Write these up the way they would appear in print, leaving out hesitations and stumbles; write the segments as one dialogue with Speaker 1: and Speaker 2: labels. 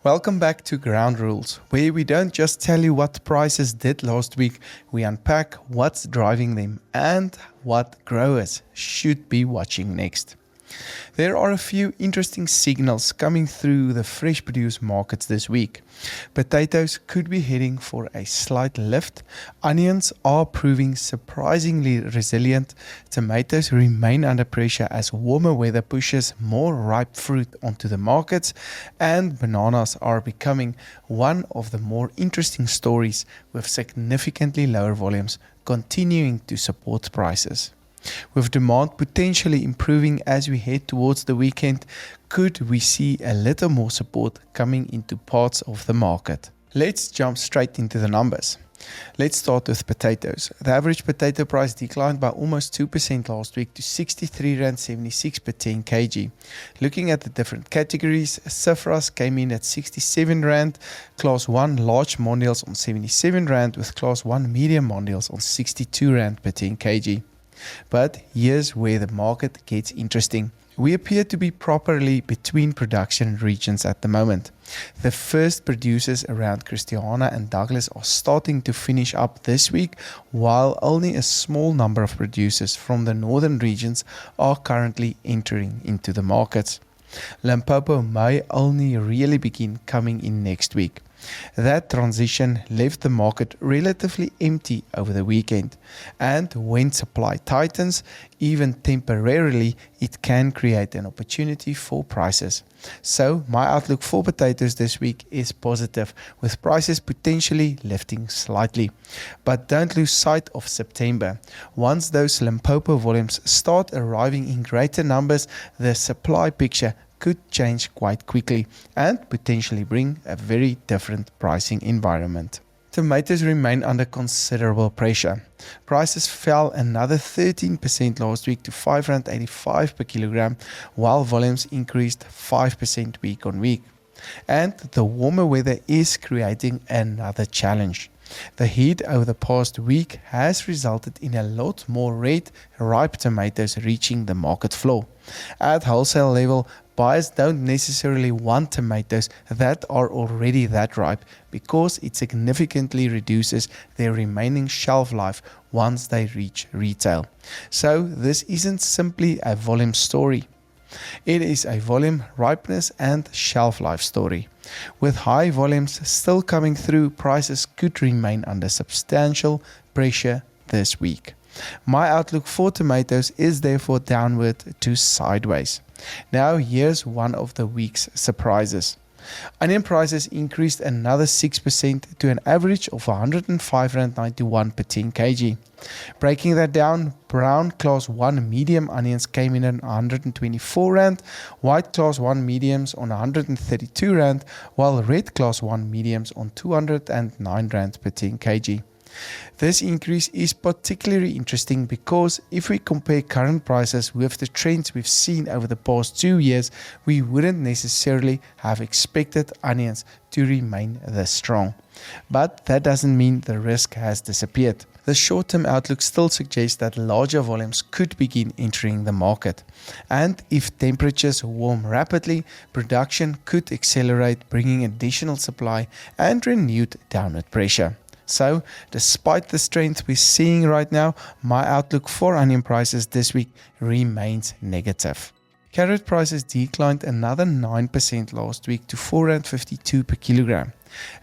Speaker 1: Welcome back to Ground Rules, where we don't just tell you what prices did last week, we unpack what's driving them and what growers should be watching next. There are a few interesting signals coming through the fresh produce markets this week. Potatoes could be heading for a slight lift. Onions are proving surprisingly resilient. Tomatoes remain under pressure as warmer weather pushes more ripe fruit onto the markets. And bananas are becoming one of the more interesting stories, with significantly lower volumes continuing to support prices. With demand potentially improving as we head towards the weekend, could we see a little more support coming into parts of the market? Let's jump straight into the numbers. Let's start with potatoes. The average potato price declined by almost 2% last week to 63.76 per 10 kg. Looking at the different categories, Saffras came in at 67 Rand, Class 1 large mondials on 77 Rand, with Class 1 medium mondials on 62 Rand per 10 kg. But here's where the market gets interesting. We appear to be properly between production regions at the moment. The first producers around Christiana and Douglas are starting to finish up this week, while only a small number of producers from the northern regions are currently entering into the markets. Limpopo may only really begin coming in next week. That transition left the market relatively empty over the weekend, and when supply tightens, even temporarily, it can create an opportunity for prices. So my outlook for potatoes this week is positive, with prices potentially lifting slightly. But don't lose sight of September. Once those Limpopo volumes start arriving in greater numbers, the supply picture could change quite quickly and potentially bring a very different pricing environment. Tomatoes remain under considerable pressure. Prices fell another 13% last week to R5.85 per kilogram, while volumes increased 5% week on week. And the warmer weather is creating another challenge. The heat over the past week has resulted in a lot more red, ripe tomatoes reaching the market floor. At wholesale level, buyers don't necessarily want tomatoes that are already that ripe, because it significantly reduces their remaining shelf life once they reach retail. So this isn't simply a volume story. It is a volume, ripeness and shelf life story. With high volumes still coming through, prices could remain under substantial pressure this week. My outlook for tomatoes is therefore downward to sideways. Now here's one of the week's surprises. Onion prices increased another 6% to an average of R105.91 per 10 kg. Breaking that down, brown Class 1 medium onions came in at R124, white Class 1 mediums on R132, while red Class 1 mediums on R209 per 10 kg. This increase is particularly interesting because if we compare current prices with the trends we've seen over the past 2 years, we wouldn't necessarily have expected onions to remain this strong. But that doesn't mean the risk has disappeared. The short-term outlook still suggests that larger volumes could begin entering the market. And if temperatures warm rapidly, production could accelerate, bringing additional supply and renewed downward pressure. So, despite the strength we're seeing right now, my outlook for onion prices this week remains negative. Carrot prices declined another 9% last week to R4.52 per kilogram.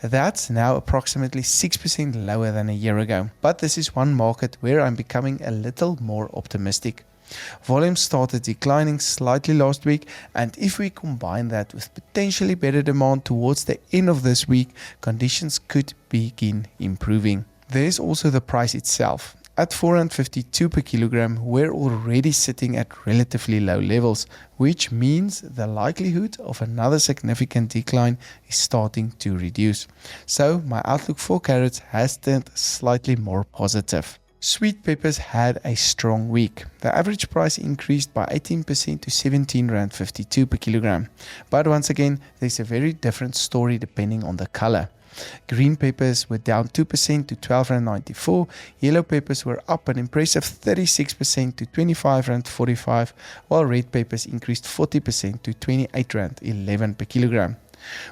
Speaker 1: That's now approximately 6% lower than a year ago. But this is one market where I'm becoming a little more optimistic. Volumes started declining slightly last week, and if we combine that with potentially better demand towards the end of this week, conditions could begin improving. There's also the price itself. At R4.52 per kilogram, we're already sitting at relatively low levels, which means the likelihood of another significant decline is starting to reduce. So my outlook for carrots has turned slightly more positive. Sweet peppers had a strong week. The average price increased by 18% to R17.52 per kilogram. But once again, there's a very different story depending on the color. Green peppers were down 2% to R12.94. Yellow peppers were up an impressive 36% to R25.45, while red peppers increased 40% to R28.11 per kilogram.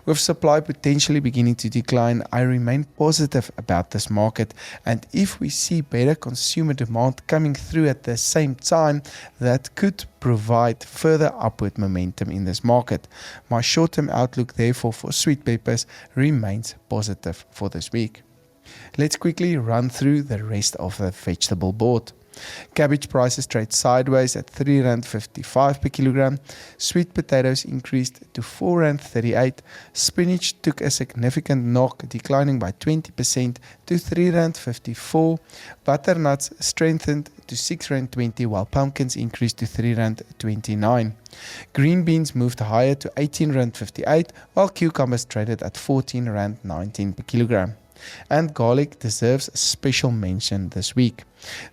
Speaker 1: With supply potentially beginning to decline, I remain positive about this market, and if we see better consumer demand coming through at the same time, that could provide further upward momentum in this market. My short-term outlook therefore for sweet peppers remains positive for this week. Let's quickly run through the rest of the vegetable board. Cabbage prices trade sideways at R3.55 per kilogram. Sweet potatoes increased to R4.38. Spinach took a significant knock, declining by 20% to R3.54. Butternuts strengthened to R6.20, while pumpkins increased to R3.29. Green beans moved higher to R18.58, while cucumbers traded at R14.19 per kilogram. And garlic deserves a special mention this week.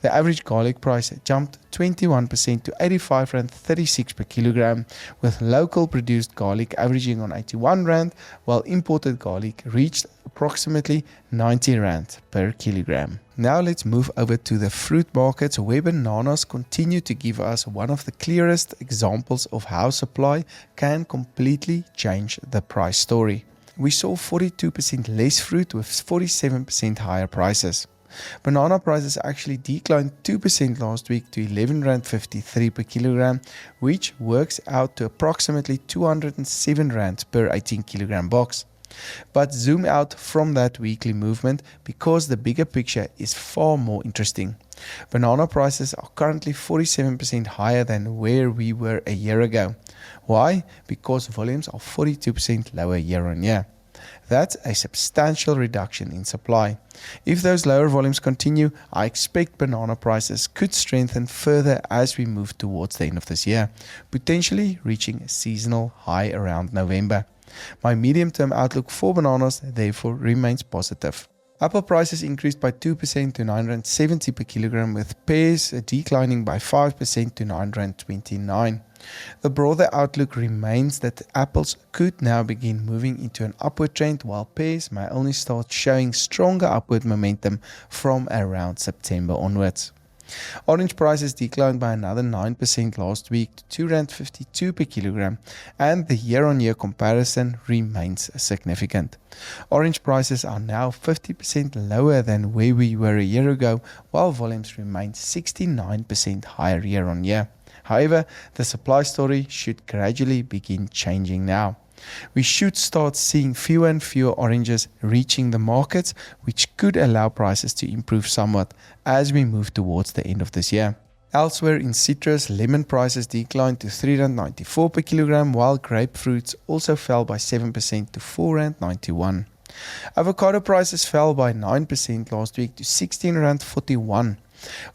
Speaker 1: The average garlic price jumped 21% to R85.36 per kilogram, with local produced garlic averaging on R81, while imported garlic reached approximately R90 per kilogram. Now let's move over to the fruit markets, where bananas continue to give us one of the clearest examples of how supply can completely change the price story. We saw 42% less fruit with 47% higher prices. Banana prices actually declined 2% last week to R11.53 per kilogram, which works out to approximately R207 per 18 kilogram box. But zoom out from that weekly movement, because the bigger picture is far more interesting. Banana prices are currently 47% higher than where we were a year ago. Why? Because volumes are 42% lower year on year. That's a substantial reduction in supply. If those lower volumes continue, I expect banana prices could strengthen further as we move towards the end of this year, potentially reaching a seasonal high around November. My medium-term outlook for bananas therefore remains positive. Apple prices increased by 2% to R9.70 per kilogram, with pears declining by 5% to R9.29. The broader outlook remains that apples could now begin moving into an upward trend, while pears may only start showing stronger upward momentum from around September onwards. Orange prices declined by another 9% last week to R2.52 per kilogram, and the year-on-year comparison remains significant. Orange prices are now 50% lower than where we were a year ago, while volumes remain 69% higher year-on-year. However, the supply story should gradually begin changing now. We should start seeing fewer and fewer oranges reaching the markets, which could allow prices to improve somewhat as we move towards the end of this year. Elsewhere in citrus, lemon prices declined to R3.94 per kilogram, while grapefruits also fell by 7% to R4.91. Avocado prices fell by 9% last week to R16.41.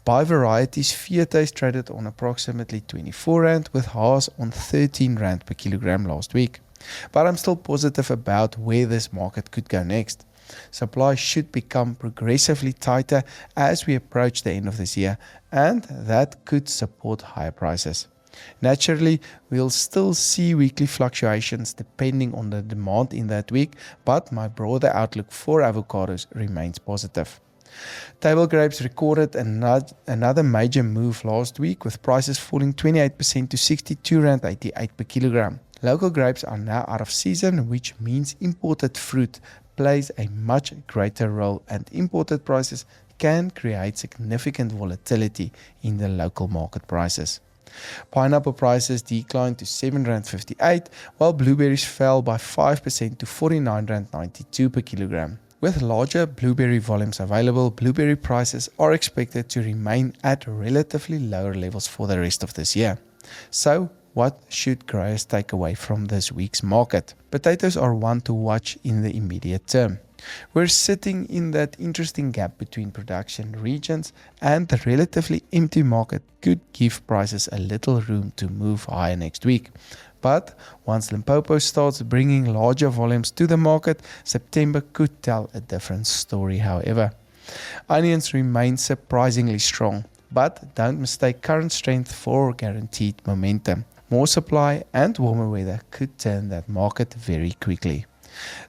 Speaker 1: By varieties, Fiates traded on approximately R24, with Haas on R13 per kilogram last week. But I'm still positive about where this market could go next. Supply should become progressively tighter as we approach the end of this year, and that could support higher prices. Naturally, we'll still see weekly fluctuations depending on the demand in that week, but my broader outlook for avocados remains positive. Table grapes recorded another major move last week, with prices falling 28% to R62.88 per kilogram. Local grapes are now out of season, which means imported fruit plays a much greater role, and imported prices can create significant volatility in the local market prices. Pineapple prices declined to R7.58, while blueberries fell by 5% to R49.92 per kilogram. With larger blueberry volumes available, blueberry prices are expected to remain at relatively lower levels for the rest of this year. So, what should growers take away from this week's market? Potatoes are one to watch in the immediate term. We're sitting in that interesting gap between production regions, and the relatively empty market could give prices a little room to move higher next week. But once Limpopo starts bringing larger volumes to the market, September could tell a different story, however. Onions remain surprisingly strong, but don't mistake current strength for guaranteed momentum. More supply and warmer weather could turn that market very quickly.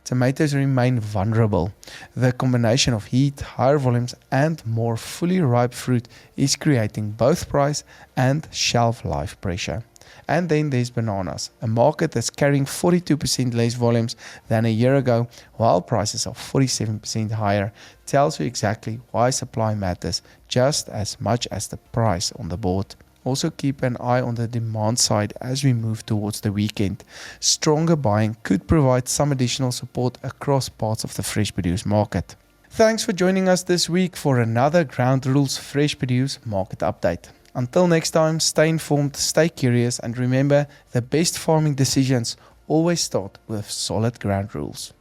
Speaker 1: Tomatoes remain vulnerable. The combination of heat, higher volumes, and more fully ripe fruit is creating both price and shelf life pressure. And then there's bananas, a market that's carrying 42% less volumes than a year ago, while prices are 47% higher. Tells you exactly why supply matters just as much as the price on the board. Also keep an eye on the demand side as we move towards the weekend. Stronger buying could provide some additional support across parts of the fresh produce market. Thanks for joining us this week for another Ground Rules Fresh Produce Market Update. Until next time, stay informed, stay curious, and remember, the best farming decisions always start with solid ground rules.